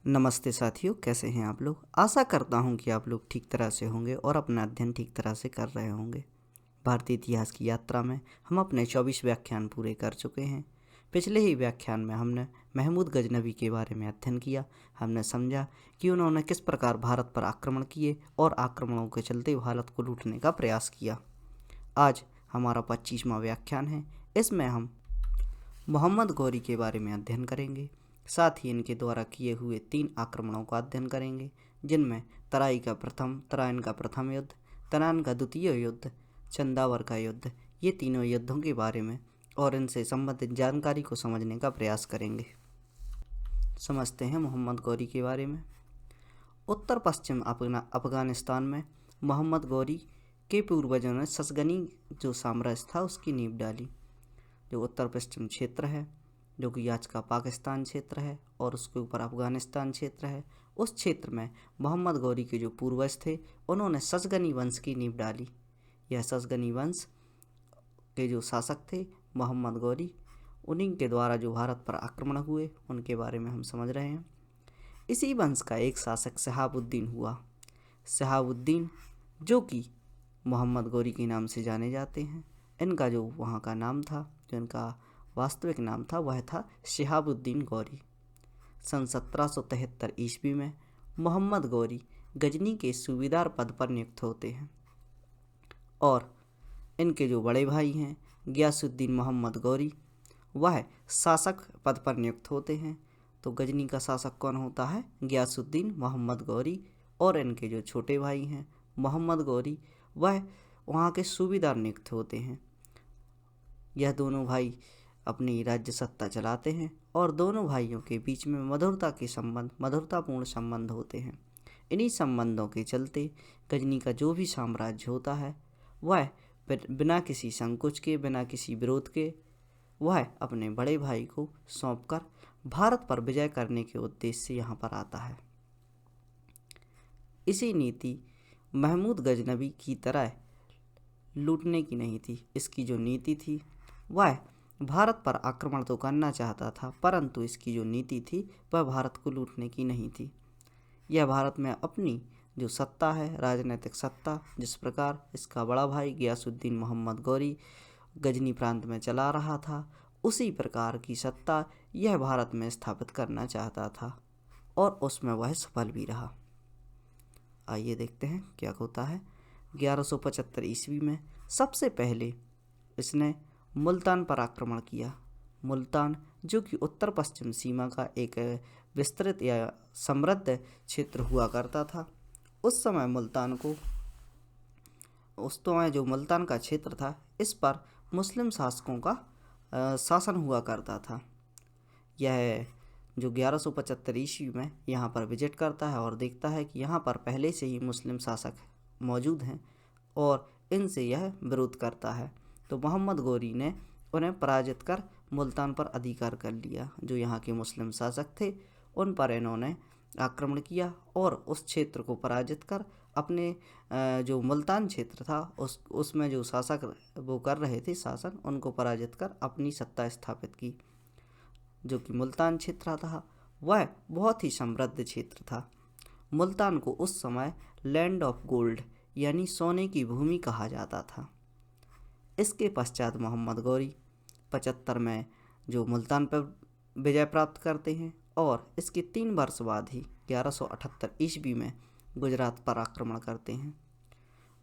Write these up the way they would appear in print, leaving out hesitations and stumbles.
नमस्ते साथियों, कैसे हैं आप लोग। आशा करता हूं कि आप लोग ठीक तरह से होंगे और अपना अध्ययन ठीक तरह से कर रहे होंगे। भारतीय इतिहास की यात्रा में हम अपने 24 व्याख्यान पूरे कर चुके हैं। पिछले ही व्याख्यान में हमने महमूद गजनवी के बारे में अध्ययन किया। हमने समझा कि उन्होंने किस प्रकार भारत पर आक्रमण किए और आक्रमणों के चलते भारत को लूटने का प्रयास किया। आज हमारा 25वां व्याख्यान है। इसमें हम मोहम्मद गौरी के बारे में अध्ययन करेंगे। साथ ही इनके द्वारा किए हुए 3 आक्रमणों का अध्ययन करेंगे, जिनमें तराइन का प्रथम युद्ध, तराइन का द्वितीय युद्ध, चंदावर का युद्ध, ये तीनों युद्धों के बारे में और इनसे संबंधित जानकारी को समझने का प्रयास करेंगे। समझते हैं मोहम्मद गौरी के बारे में। उत्तर पश्चिम अफगानिस्तान में मोहम्मद गौरी के पूर्वजों ने ससगनी जो साम्राज्य था उसकी नींव डाली। जो उत्तर पश्चिम क्षेत्र है, जो कि आज का पाकिस्तान क्षेत्र है और उसके ऊपर अफगानिस्तान क्षेत्र है, उस क्षेत्र में मोहम्मद गौरी के जो पूर्वज थे उन्होंने ससगनी वंश की नींव डाली। यह ससगनी वंश के जो शासक थे मोहम्मद गौरी, उन्हीं के द्वारा जो भारत पर आक्रमण हुए उनके बारे में हम समझ रहे हैं। इसी वंश का एक शासक शहाबुद्दीन हुआ। शहाबुद्दीन जो कि मोहम्मद गौरी के नाम से जाने जाते हैं। इनका जो वहाँ का नाम था, जो इनका वास्तविक नाम था, वह था शहाबुद्दीन गौरी। सन 1773 ईस्वी में मोहम्मद गौरी गजनी के सूबेदार पद पर नियुक्त होते हैं और इनके जो बड़े भाई हैं गियासुद्दीन मोहम्मद गौरी, वह शासक पद पर नियुक्त होते हैं। तो गजनी का शासक कौन होता है? गियासुद्दीन मोहम्मद गौरी। और इनके जो छोटे भाई हैं मोहम्मद गौरी, वह वहाँ के सूबेदार नियुक्त होते हैं। यह दोनों भाई अपनी राज्य सत्ता चलाते हैं और दोनों भाइयों के बीच में मधुरतापूर्ण संबंध होते हैं। इन्हीं संबंधों के चलते गजनी का जो भी साम्राज्य होता है वह बिना किसी संकोच के, बिना किसी विरोध के, वह अपने बड़े भाई को सौंपकर भारत पर विजय करने के उद्देश्य से यहाँ पर आता है। इसी नीति महमूद गजनवी की तरह लूटने की नहीं थी। इसकी जो नीति थी वह भारत पर आक्रमण तो करना चाहता था, परंतु इसकी जो नीति थी वह भारत को लूटने की नहीं थी। यह भारत में अपनी जो सत्ता है, राजनीतिक सत्ता, जिस प्रकार इसका बड़ा भाई गियासुद्दीन मोहम्मद गौरी गजनी प्रांत में चला रहा था, उसी प्रकार की सत्ता यह भारत में स्थापित करना चाहता था और उसमें वह सफल भी रहा। आइए देखते हैं क्या होता है। 1175 ईस्वी में सबसे पहले इसने मुल्तान पर आक्रमण किया। मुल्तान जो कि उत्तर पश्चिम सीमा का एक विस्तृत या समृद्ध क्षेत्र हुआ करता था। उस समय जो मुल्तान का क्षेत्र था, इस पर मुस्लिम शासकों का शासन हुआ करता था। यह जो 1175 ईस्वी में यहाँ पर विजिट करता है और देखता है कि यहाँ पर पहले से ही मुस्लिम शासक मौजूद हैं और इनसे यह विरोध करता है। तो मोहम्मद गौरी ने उन्हें पराजित कर मुल्तान पर अधिकार कर लिया। जो यहाँ के मुस्लिम शासक थे उन पर इन्होंने आक्रमण किया और उस क्षेत्र को पराजित कर अपने जो मुल्तान क्षेत्र था उसमें जो शासक वो कर रहे थे शासन, उनको पराजित कर अपनी सत्ता स्थापित की। जो कि मुल्तान क्षेत्र था वह बहुत ही समृद्ध क्षेत्र था। मुल्तान को उस समय लैंड ऑफ गोल्ड यानी सोने की भूमि कहा जाता था। इसके पश्चात मोहम्मद गौरी 75 में जो मुल्तान पर विजय प्राप्त करते हैं और इसके 3 वर्ष बाद ही 1178 ईस्वी में गुजरात पर आक्रमण करते हैं।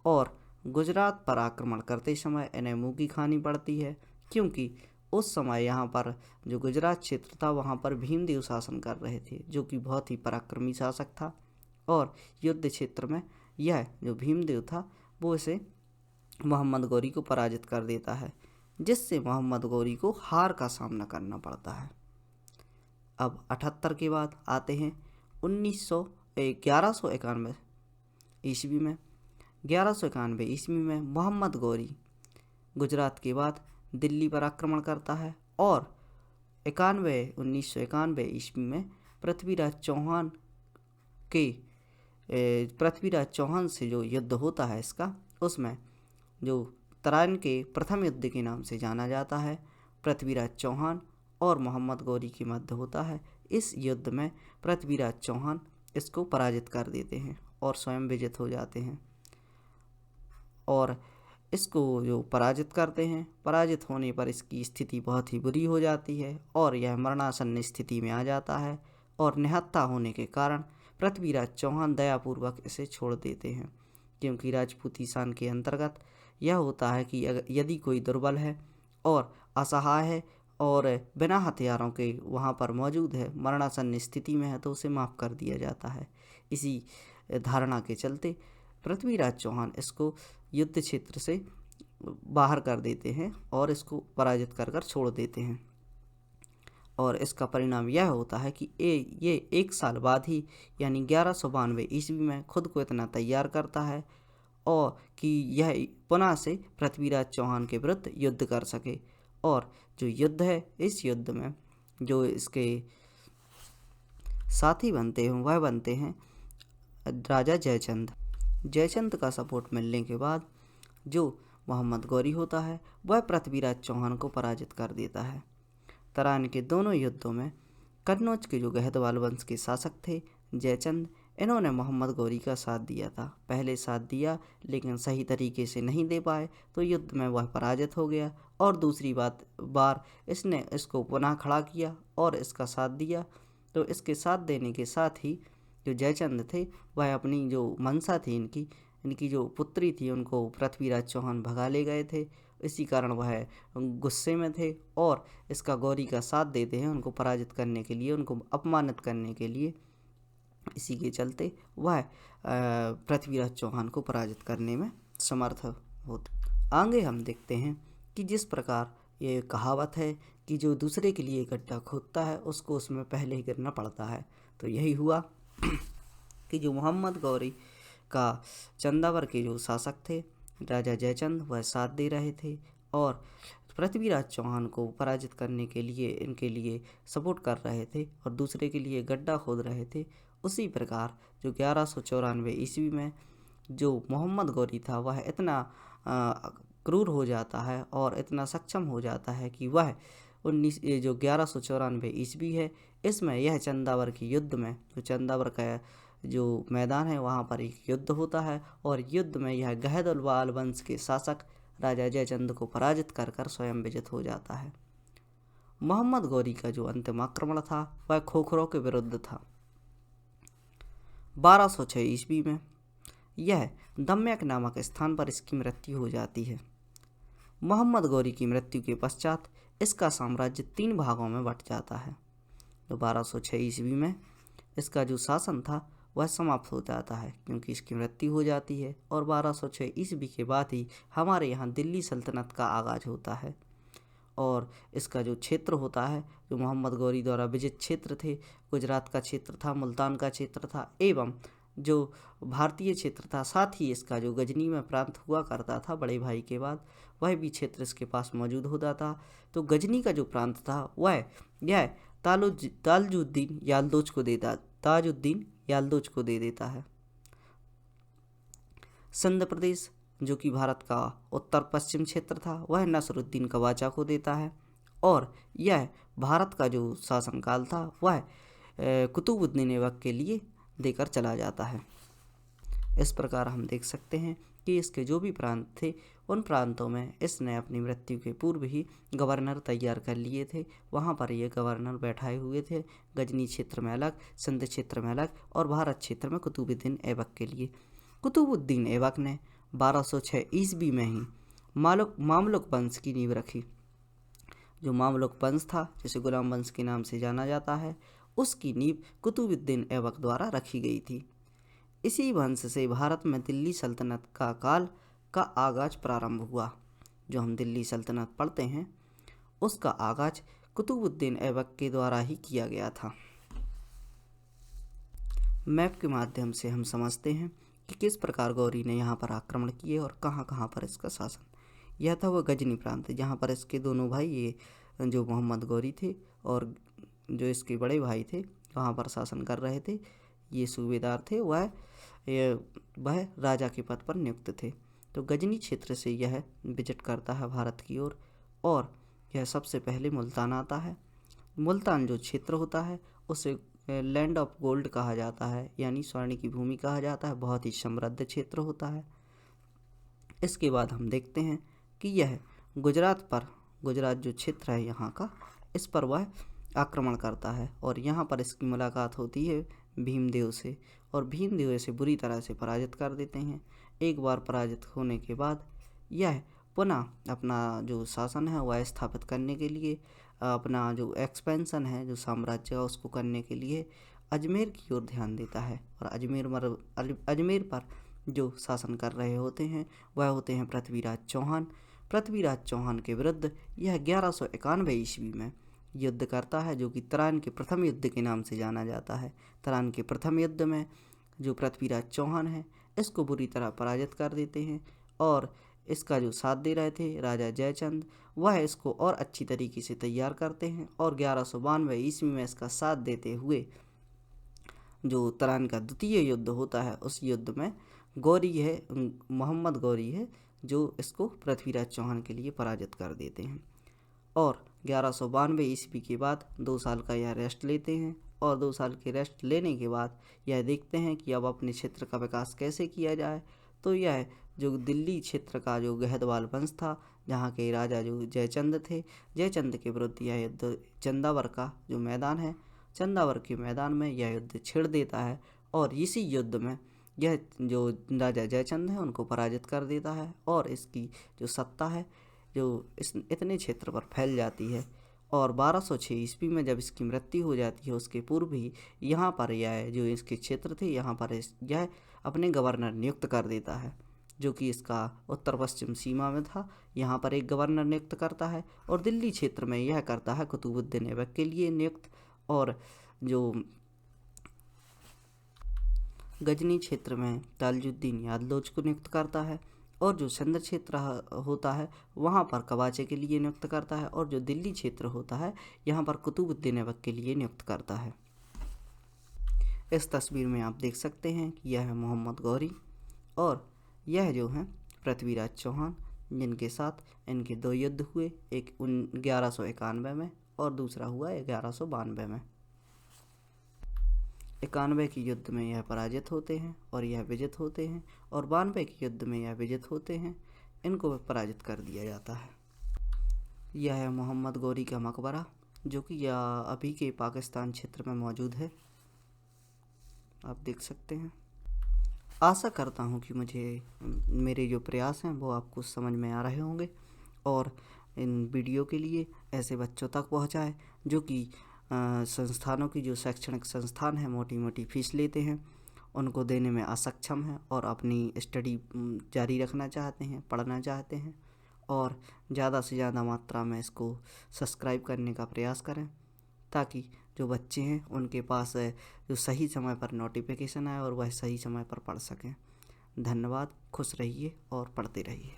और गुजरात पर आक्रमण करते समय इन्हें मुँह की खानी पड़ती है, क्योंकि उस समय यहाँ पर जो गुजरात क्षेत्र था वहाँ पर भीमदेव शासन कर रहे थे, जो कि बहुत ही पराक्रमी शासक था। और युद्ध क्षेत्र में यह जो भीमदेव था वो इसे मोहम्मद गौरी को पराजित कर देता है, जिससे मोहम्मद गौरी को हार का सामना करना पड़ता है। अब 78 के बाद आते हैं 1191 ईस्वी में। 1191 ईस्वी में मोहम्मद गौरी गुजरात के बाद दिल्ली पर आक्रमण करता है और 1991 ईस्वी में पृथ्वीराज चौहान से जो युद्ध होता है इसका, उसमें जो तराइन के प्रथम युद्ध के नाम से जाना जाता है, पृथ्वीराज चौहान और मोहम्मद गौरी के मध्य होता है। इस युद्ध में पृथ्वीराज चौहान इसको पराजित कर देते हैं और स्वयं विजित हो जाते हैं। और इसको जो पराजित करते हैं, पराजित होने पर इसकी स्थिति बहुत ही बुरी हो जाती है और यह मरणासन्न स्थिति में आ जाता है और निहत्था होने के कारण पृथ्वीराज चौहान दयापूर्वक इसे छोड़ देते हैं, क्योंकि राजपूती शान के अंतर्गत यह होता है कि यदि कोई दुर्बल है और असहाय है और बिना हथियारों के वहाँ पर मौजूद है, मरणासन्न स्थिति में है, तो उसे माफ़ कर दिया जाता है। इसी धारणा के चलते पृथ्वीराज चौहान इसको युद्ध क्षेत्र से बाहर कर देते हैं और इसको पराजित कर छोड़ देते हैं। और इसका परिणाम यह होता है कि ये 1 साल बाद ही यानी 1192 ईस्वी में खुद को इतना तैयार करता है और कि यह पुनः से पृथ्वीराज चौहान के विरुद्ध युद्ध कर सके। और जो युद्ध है, इस युद्ध में जो इसके साथी बनते हैं वह बनते हैं राजा जयचंद। जयचंद का सपोर्ट मिलने के बाद जो मोहम्मद गौरी होता है वह पृथ्वीराज चौहान को पराजित कर देता है। तराइन के दोनों युद्धों में कन्नौज के जो गहदवाल वंश के शासक थे जयचंद, इन्होंने मोहम्मद गौरी का साथ दिया था। पहले साथ दिया लेकिन सही तरीके से नहीं दे पाए, तो युद्ध में वह पराजित हो गया और दूसरी बार इसने इसको पुनः खड़ा किया और इसका साथ दिया। तो इसके साथ देने के साथ ही जो जयचंद थे वह अपनी जो मंशा थी इनकी जो पुत्री थी उनको पृथ्वीराज चौहान भगा ले गए थे। इसी कारण वह गुस्से में थे और इसका गौरी का साथ देते हैं उनको पराजित करने के लिए, उनको अपमानित करने के लिए। इसी के चलते वह पृथ्वीराज चौहान को पराजित करने में समर्थ होते। आगे हम देखते हैं कि जिस प्रकार ये कहावत है कि जो दूसरे के लिए गड्ढा खोदता है उसको उसमें पहले ही गिरना पड़ता है, तो यही हुआ कि जो मोहम्मद गौरी का चंदावर के जो शासक थे राजा जयचंद, वह साथ दे रहे थे और पृथ्वीराज चौहान को पराजित करने के लिए इनके लिए सपोर्ट कर रहे थे और दूसरे के लिए गड्ढा खोद रहे थे। उसी प्रकार जो 1194 ईस्वी में जो मोहम्मद गौरी था वह इतना क्रूर हो जाता है और इतना सक्षम हो जाता है कि वह 1194 ईस्वी है, इसमें यह चंदावर की युद्ध में जो चंदावर का जो मैदान है वहाँ पर एक युद्ध होता है और युद्ध में यह गहदवाल वंश के शासक राजा जयचंद को पराजित कर स्वयं विजित हो जाता है। मोहम्मद गौरी का जो अंतिम आक्रमण था वह खोखरों के विरुद्ध था। 1206 ईस्वी में यह दम्यक नामक स्थान पर इसकी मृत्यु हो जाती है। मोहम्मद गौरी की मृत्यु के पश्चात इसका साम्राज्य 3 भागों में बंट जाता है। तो 1206 ईस्वी में इसका जो शासन था वह समाप्त हो जाता है क्योंकि इसकी मृत्यु हो जाती है और 1206 ईस्वी के बाद ही हमारे यहाँ दिल्ली सल्तनत का आगाज़ होता है। और इसका जो क्षेत्र होता है जो मोहम्मद गौरी द्वारा विजित क्षेत्र थे, गुजरात का क्षेत्र था, मुल्तान का क्षेत्र था एवं जो भारतीय क्षेत्र था, साथ ही इसका जो गजनी में प्रांत हुआ करता था बड़े भाई के बाद, वह भी क्षेत्र इसके पास मौजूद होता था। तो गजनी का जो प्रांत था वह यह ताजुद्दीन याल्दोज को दे देता है। सिंध प्रदेश जो कि भारत का उत्तर पश्चिम क्षेत्र था वह नसरुद्दीन कवाचा को देता है और यह भारत का जो शासनकाल था वह कुतुबुद्दीन ऐबक के लिए देकर चला जाता है। इस प्रकार हम देख सकते हैं कि इसके जो भी प्रांत थे उन प्रांतों में इसने अपनी मृत्यु के पूर्व ही गवर्नर तैयार कर लिए थे। वहाँ पर ये गवर्नर बैठाए हुए थे, गजनी क्षेत्र में अलग, सिंध क्षेत्र में अलग और भारत क्षेत्र में कुतुबुद्दीन ऐबक के लिए। कुतुबुद्दीन ऐबक ने 1206 ईस्वी में ही मामलुक वंश की नींव रखी। जो मामलुक वंश था जिसे गुलाम वंश के नाम से जाना जाता है, उसकी नींव कुतुबुद्दीन ऐबक द्वारा रखी गई थी। इसी वंश से भारत में दिल्ली सल्तनत का काल का आगाज प्रारंभ हुआ। जो हम दिल्ली सल्तनत पढ़ते हैं उसका आगाज कुतुबुद्दीन ऐबक के द्वारा ही किया गया था। मैप के माध्यम से हम समझते हैं कि किस प्रकार गौरी ने यहाँ पर आक्रमण किए और कहाँ कहाँ पर इसका शासन। यह था वह गजनी प्रांत जहाँ पर इसके दोनों भाई ये जो मोहम्मद गौरी थे और जो इसके बड़े भाई थे वहाँ पर शासन कर रहे थे। ये सूबेदार थे, वह राजा के पद पर नियुक्त थे। तो गजनी क्षेत्र से यह विजिट करता है भारत की ओर और यह सबसे पहले मुल्तान आता है। मुल्तान जो क्षेत्र होता है उसे लैंड ऑफ गोल्ड कहा जाता है, यानी स्वर्ण की भूमि कहा जाता है। बहुत ही समृद्ध क्षेत्र होता है। इसके बाद हम देखते हैं कि यह गुजरात जो क्षेत्र है यहाँ का, इस पर वह आक्रमण करता है और यहाँ पर इसकी मुलाकात होती है भीमदेव से, और भीमदेव इसे बुरी तरह से पराजित कर देते हैं। एक बार पराजित होने के बाद यह पुनः अपना जो शासन है वह स्थापित करने के लिए, अपना जो एक्सपेंशन है जो साम्राज्य का उसको करने के लिए अजमेर की ओर ध्यान देता है। और अजमेर पर जो शासन कर रहे होते हैं वह होते हैं पृथ्वीराज चौहान। पृथ्वीराज चौहान के विरुद्ध यह 1191 ईस्वी में युद्ध करता है, जो कि तराइन के प्रथम युद्ध के नाम से जाना जाता है। तराइन के प्रथम युद्ध में जो पृथ्वीराज चौहान है इसको बुरी तरह पराजित कर देते हैं, और इसका जो साथ दे रहे थे राजा जयचंद, वह इसको और अच्छी तरीके से तैयार करते हैं और 1192 ईस्वी में इसका साथ देते हुए जो तराइन का द्वितीय युद्ध होता है उस युद्ध में मोहम्मद गौरी है जो इसको पृथ्वीराज चौहान के लिए पराजित कर देते हैं। और 1192 ईस्वी के बाद 2 साल का यह रेस्ट लेते हैं, और 2 साल के रेस्ट लेने के बाद यह देखते हैं कि अब अपने क्षेत्र का विकास कैसे किया जाए। तो यह जो दिल्ली क्षेत्र का जो गहदवाल वंश था, जहाँ के राजा जो जयचंद थे, जयचंद के विरुद्ध यह युद्ध चंदावर का जो मैदान है, चंदावर के मैदान में यह युद्ध छेड़ देता है, और इसी युद्ध में यह जो राजा जयचंद है उनको पराजित कर देता है, और इसकी जो सत्ता है जो इस इतने क्षेत्र पर फैल जाती है। और 1206 ईस्वी में जब इसकी मृत्यु हो जाती है, उसके पूर्व ही यहाँ पर यह जो इसके क्षेत्र थे यहाँ पर यह अपने गवर्नर नियुक्त कर देता है, जो कि इसका उत्तर पश्चिम सीमा में था। यहाँ पर एक गवर्नर नियुक्त करता है, और दिल्ली क्षेत्र में यह करता है कुतुबुद्दीन ऐबक के लिए नियुक्त, और जो गजनी क्षेत्र में ताजुद्दीन यादलोच को नियुक्त करता है, और जो सिंध क्षेत्र होता है वहाँ पर कवाचे के लिए नियुक्त करता है, और जो दिल्ली क्षेत्र होता है यहाँ पर कुतुबुद्दीन ऐबक के लिए नियुक्त करता है। इस तस्वीर में आप देख सकते हैं कि यह है मोहम्मद गौरी, और यह जो है पृथ्वीराज चौहान, जिनके साथ इनके 2 युद्ध हुए, एक 1191 में और दूसरा हुआ 1192 में। 91 के युद्ध में यह पराजित होते हैं और यह विजित होते हैं, और 92 के युद्ध में यह विजित होते हैं, इनको पराजित कर दिया जाता है। यह है मोहम्मद गौरी का मकबरा, जो कि यह अभी के पाकिस्तान क्षेत्र में मौजूद है, आप देख सकते हैं। आशा करता हूँ कि मेरे जो प्रयास हैं वो आपको समझ में आ रहे होंगे, और इन वीडियो के लिए ऐसे बच्चों तक पहुँचाए जो कि संस्थानों की जो शैक्षणिक संस्थान है मोटी मोटी फीस लेते हैं, उनको देने में असक्षम है, और अपनी स्टडी जारी रखना चाहते हैं, पढ़ना चाहते हैं, और ज़्यादा से ज़्यादा मात्रा में इसको सब्सक्राइब करने का प्रयास करें, ताकि जो बच्चे हैं उनके पास जो सही समय पर नोटिफिकेशन आए और वह सही समय पर पढ़ सकें। धन्यवाद, खुश रहिए और पढ़ते रहिए।